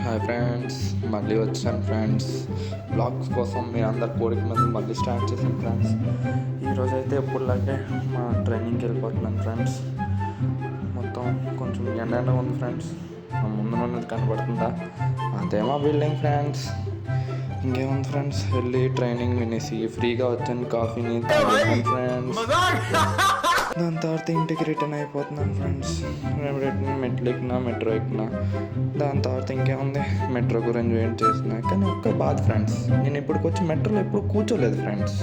Hi friends, మళ్ళీ వచ్చాను friends. Blogs కోసం మీ అందరి కోరిక మీద మళ్ళీ స్టార్ట్ చేశాను ఫ్రెండ్స్. ఈరోజు అయితే ఎప్పుడులాగే మా ట్రైనింగ్కి వెళ్ళిపోతున్నాను ఫ్రెండ్స్. మొత్తం కొంచెం ఎండగా ఉంది ఫ్రెండ్స్. మా ముందు ఉన్నది కనబడుతుందా, అదే మా బిల్డింగ్ ఫ్రెండ్స్. ఇంకేముంది ఫ్రెండ్స్, వెళ్ళి ట్రైనింగ్ వినేసి ఫ్రీగా వచ్చాను, కాఫీని తాగాను ఫ్రెండ్స్. దాని తర్వాత ఇంటికి రిటర్న్ అయిపోతున్నాను ఫ్రెండ్స్. రిటర్న్ మెట్రో ఎక్కినా. దాని తర్వాత ఇంకేముంది, మెట్రో గురించి వెయిట్ చేసిన. కానీ ఒక్క బాధ ఫ్రెండ్స్, నేను ఇప్పటికి వచ్చి మెట్రోలో ఎప్పుడు కూర్చోలేదు ఫ్రెండ్స్.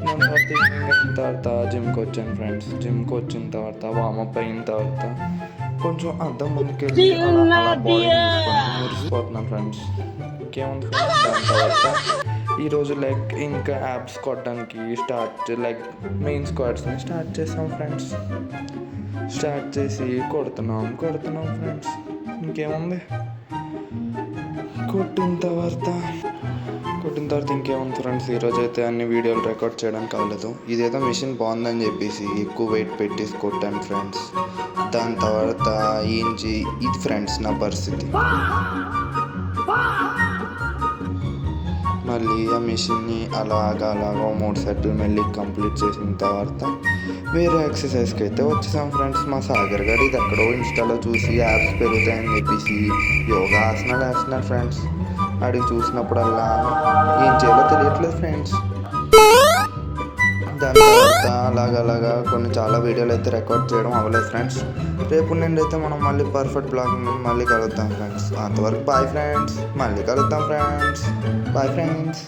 దాని తర్వాత అయిన తర్వాత జిమ్కి వచ్చాను ఫ్రెండ్స్. జిమ్కి వచ్చిన తర్వాత వామప్ అయిన తర్వాత కొంచెం అద్దం ముందుకెళ్ళి అలా బాడీ మురిసిపోతున్నాను ఫ్రెండ్స్. ఇంకేముంది ఫ్రెండ్స్, దాని తర్వాత ఈరోజు లెగ్ ఇంకా యాప్స్ కొట్టడానికి లెగ్ మెయిన్ స్క్వాట్స్ని స్టార్ట్ చేసాం ఫ్రెండ్స్. స్టార్ట్ చేసి కొడుతున్నాం ఫ్రెండ్స్. ఇంకేముంది, కొట్టిన తర్వాత ఇంకేముంది ఫ్రెండ్స్, ఈరోజు అయితే అన్ని వీడియోలు రికార్డ్ చేయడానికి అవ్వలేదు. ఇదేదో మిషన్ బాగుందని చెప్పేసి ఎక్కువ వెయిట్ పెట్టేసి కొట్టాను ఫ్రెండ్స్. దాని తర్వాత ఇది ఫ్రెండ్స్ నా పరిస్థితి. మళ్ళీ ఆ మిషన్ని అలాగా 3 సెట్లు మళ్ళీ కంప్లీట్ చేసిన తర్వాత వేరే ఎక్సర్సైజ్కి అయితే వచ్చేసాం ఫ్రెండ్స్. మా సాగర్ గారు ఇది ఎక్కడో ఇన్స్టాలో చూసి యాప్స్ పెరుగుతాయని చెప్పేసి యోగా ఆసనాలు వేస్తున్నారు ఫ్రెండ్స్. అడిగి చూసినప్పుడల్లా ఏం చేయాలో తెలియట్లేదు ఫ్రెండ్స్. దాని తర్వాత అలాగా కొన్ని చాలా వీడియోలు అయితే రికార్డ్ చేయడం అవ్వలేదు ఫ్రెండ్స్. రేపు నుండి అయితే మనం మళ్ళీ పర్ఫెక్ట్ బ్లాగ్ మళ్ళీ కలుద్దాం ఫ్రెండ్స్. అంతవరకు బాయ్ ఫ్రెండ్స్, మళ్ళీ కలుద్దాం ఫ్రెండ్స్. Bye friends.